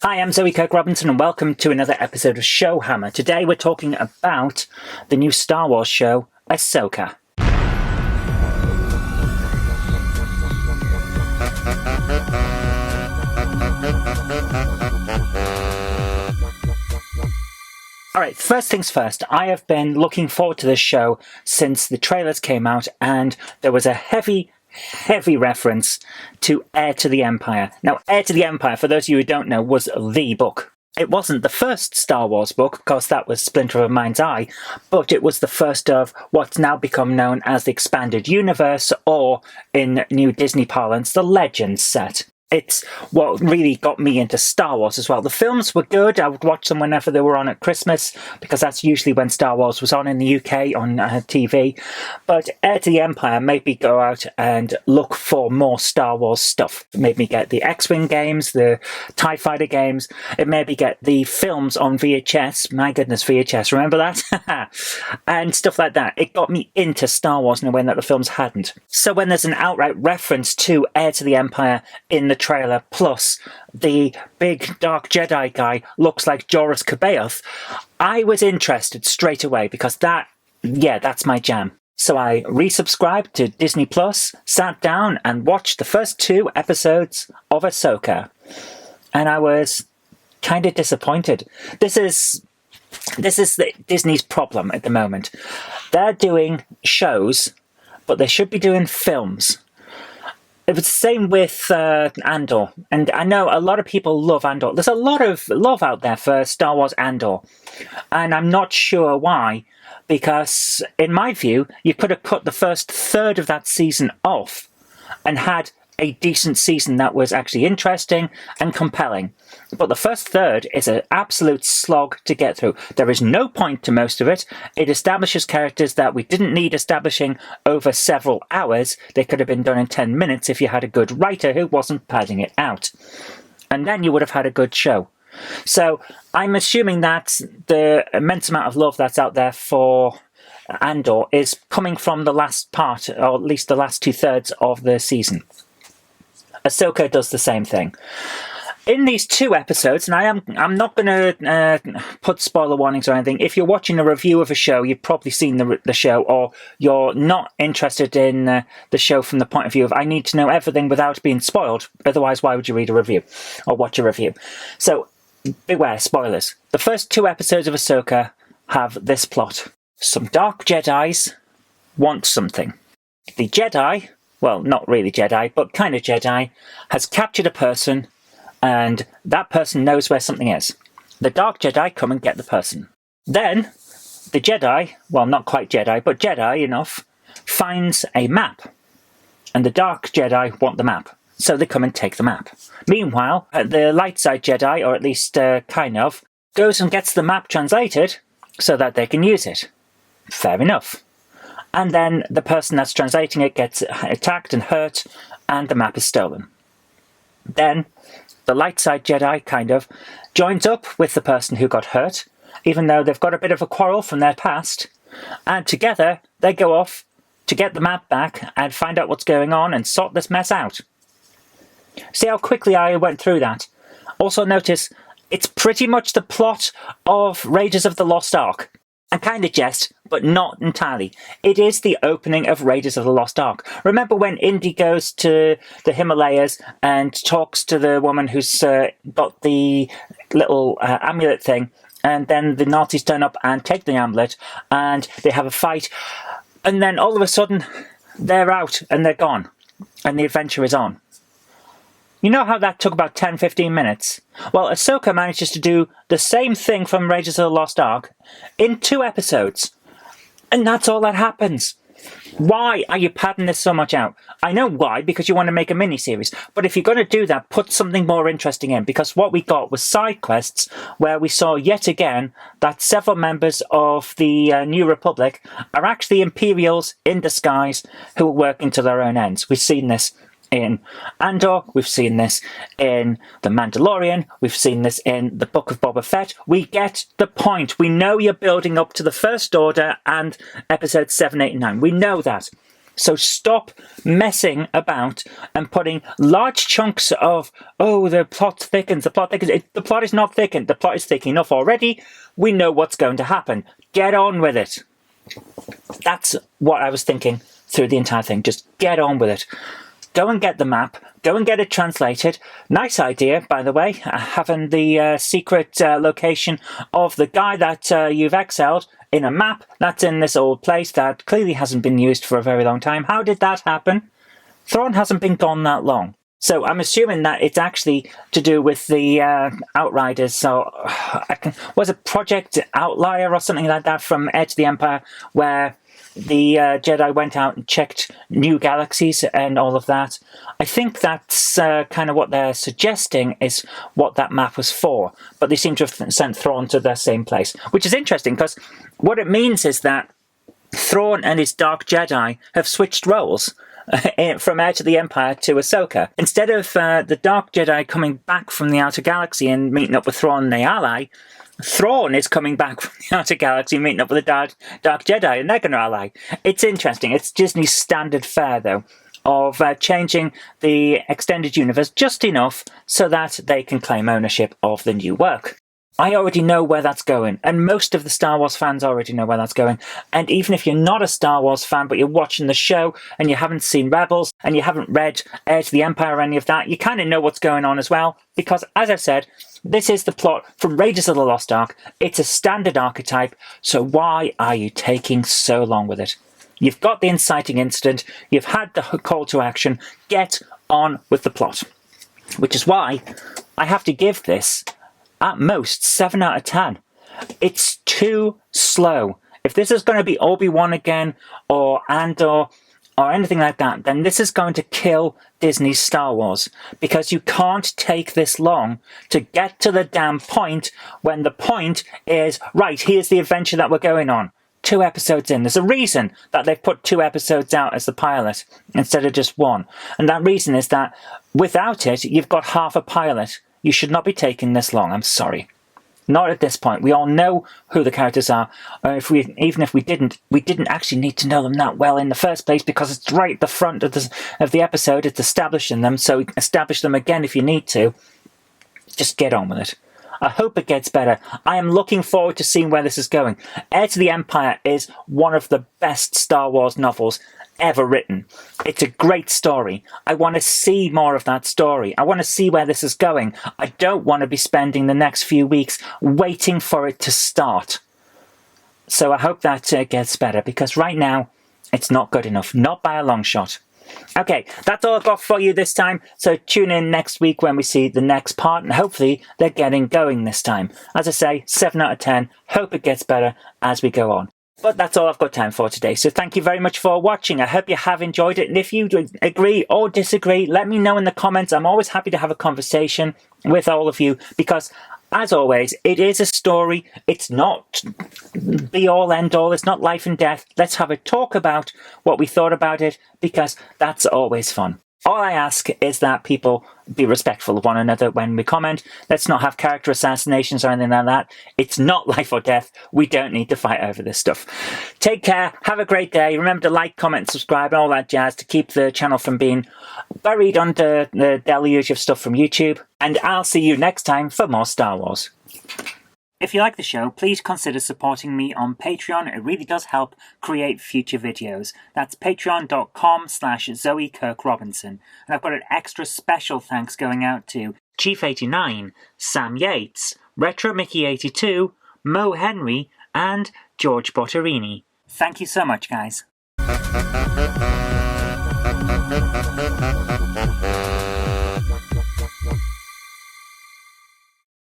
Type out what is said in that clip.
Hi, I'm Zoe Kirk Robinson and welcome to another episode of ShowHammer. Today we're talking about the new Star Wars show, Ahsoka. Alright, first things first, I have been looking forward to this show since the trailers came out and there was a heavy reference to Heir to the Empire. Now, Heir to the Empire, for those of you who don't know, was the book. It wasn't the first Star Wars book, of course that was Splinter of a Mind's Eye, but it was the first of what's now become known as the Expanded Universe, or in new Disney parlance, the Legends set. It's what really got me into Star Wars as well. The films were good. I would watch them whenever they were on at Christmas, because that's usually when Star Wars was on in the UK on TV. But Heir to the Empire made me go out and look for more Star Wars stuff. It made me get the X-Wing games, the TIE Fighter games. It made me get the films on VHS. My goodness, VHS, remember that? And stuff like that. It got me into Star Wars in a way that the films hadn't. So when there's an outright reference to Heir to the Empire in the trailer, plus the big dark Jedi guy looks like Joruus C'baoth, I was interested straight away because that's my jam. So I resubscribed to Disney Plus, sat down and watched the first 2 episodes of Ahsoka, and I was kind of disappointed. This is Disney's problem at the moment. They're doing shows, but they should be doing films. It was the same with Andor, and I know a lot of people love Andor. There's a lot of love out there for Star Wars Andor, and I'm not sure why, because in my view, you could have cut the first third of that season off and had a decent season that was actually interesting and compelling. But the first third is an absolute slog to get through. There is no point to most of it. It establishes characters that we didn't need establishing over several hours. They could have been done in 10 minutes if you had a good writer who wasn't padding it out. And then you would have had a good show. So I'm assuming that the immense amount of love that's out there for Andor is coming from the last part, or at least the last 2/3 of the season. Ahsoka does the same thing. In these 2 episodes, and I'm not going to put spoiler warnings or anything. If you're watching a review of a show, you've probably seen the show, or you're not interested in the show from the point of view of I need to know everything without being spoiled. Otherwise, why would you read a review or watch a review? So beware, spoilers. The first 2 episodes of Ahsoka have this plot. Some dark Jedis want something. The Jedi, well, not really Jedi, but kind of Jedi, has captured a person, and that person knows where something is. The Dark Jedi come and get the person. Then, the Jedi, well, not quite Jedi, but Jedi enough, finds a map. And the Dark Jedi want the map, so they come and take the map. Meanwhile, the light side Jedi, or at least kind of, goes and gets the map translated so that they can use it. Fair enough. And then the person that's translating it gets attacked and hurt, and the map is stolen. Then the light side Jedi kind of joins up with the person who got hurt, even though they've got a bit of a quarrel from their past, and together they go off to get the map back and find out what's going on and sort this mess out. See how quickly I went through that? Also notice, it's pretty much the plot of Raiders of the Lost Ark. I kind of jest, but not entirely. It is the opening of Raiders of the Lost Ark. Remember when Indy goes to the Himalayas and talks to the woman who's got the little amulet thing, and then the Nazis turn up and take the amulet, and they have a fight, and then all of a sudden, they're out, and they're gone, and the adventure is on. You know how that took about 10-15 minutes? Well, Ahsoka manages to do the same thing from Raiders of the Lost Ark in 2 episodes. And that's all that happens. Why are you padding this so much out? I know why, because you want to make a mini-series. But if you're going to do that, put something more interesting in. Because what we got was side quests where we saw yet again that several members of the New Republic are actually Imperials in disguise who are working to their own ends. We've seen this in Andor, we've seen this in The Mandalorian, we've seen this in the Book of Boba Fett. We get the point. We know you're building up to the First Order and episodes 7, 8 and 9. We know that. So stop messing about and putting large chunks of, oh, the plot thickens, the plot thickens. The plot is not thickened. The plot is thick enough already. We know what's going to happen. Get on with it. That's what I was thinking through the entire thing. Just get on with it. Go and get the map. Go and get it translated. Nice idea, by the way, having the secret location of the guy that you've exiled in a map that's in this old place that clearly hasn't been used for a very long time. How did that happen? Thrawn hasn't been gone that long. So I'm assuming that it's actually to do with the Outriders. So was it Project Outlier or something like that from Edge of the Empire, where the Jedi went out and checked new galaxies and all of that. I think that's kind of what they're suggesting is what that map was for. But they seem to have sent Thrawn to the same place, which is interesting because what it means is that Thrawn and his Dark Jedi have switched roles from Edge of the Empire to Ahsoka. Instead of the Dark Jedi coming back from the outer galaxy and meeting up with Thrawn and the ally, Thrawn is coming back from the outer galaxy and meeting up with the Dark Jedi, and they're going to ally. It's interesting. It's Disney's standard fare, though, of changing the extended universe just enough so that they can claim ownership of the new work. I already know where that's going, and most of the Star Wars fans already know where that's going. And even if you're not a Star Wars fan, but you're watching the show and you haven't seen Rebels and you haven't read Heir to the Empire or any of that, you kind of know what's going on as well. Because, as I've said, this is the plot from Raiders of the Lost Ark. It's a standard archetype, so why are you taking so long with it? You've got the inciting incident, you've had the call to action, get on with the plot. Which is why I have to give this at most 7 out of 10. It's too slow. If this is going to be Obi-Wan again, or Andor, or anything like that, then this is going to kill Disney's Star Wars. Because you can't take this long to get to the damn point when the point is, right, here's the adventure that we're going on. 2 episodes in. There's a reason that they've put 2 episodes out as the pilot instead of just 1. And that reason is that without it, you've got half a pilot. You should not be taking this long. I'm sorry. Not at this point. We all know who the characters are. Even if we didn't actually need to know them that well in the first place because it's right at the front of the episode. It's establishing them, so establish them again if you need to. Just get on with it. I hope it gets better. I am looking forward to seeing where this is going. Heir to the Empire is one of the best Star Wars novels ever written. It's a great story. I want to see more of that story. I want to see where this is going. I don't want to be spending the next few weeks waiting for it to start. So I hope that gets better, because right now it's not good enough. Not by a long shot. Okay, that's all I've got for you this time. So tune in next week when we see the next part, and hopefully they're getting going this time. As I say, 7 out of 10. Hope it gets better as we go on. But that's all I've got time for today. So thank you very much for watching. I hope you have enjoyed it. And if you agree or disagree, let me know in the comments. I'm always happy to have a conversation with all of you, because as always, it is a story. It's not be all end all. It's not life and death. Let's have a talk about what we thought about it, because that's always fun. All I ask is that people be respectful of one another when we comment. Let's not have character assassinations or anything like that. It's not life or death. We don't need to fight over this stuff. Take care. Have a great day. Remember to like, comment, subscribe, and all that jazz to keep the channel from being buried under the deluge of stuff from YouTube. And I'll see you next time for more Star Wars. If you like the show, please consider supporting me on Patreon. It really does help create future videos. That's patreon.com/Zoe Kirk Robinson. And I've got an extra special thanks going out to Chief89, Sam Yates, Retro Mickey 82, Mo Henry, and George Bortorini. Thank you so much, guys.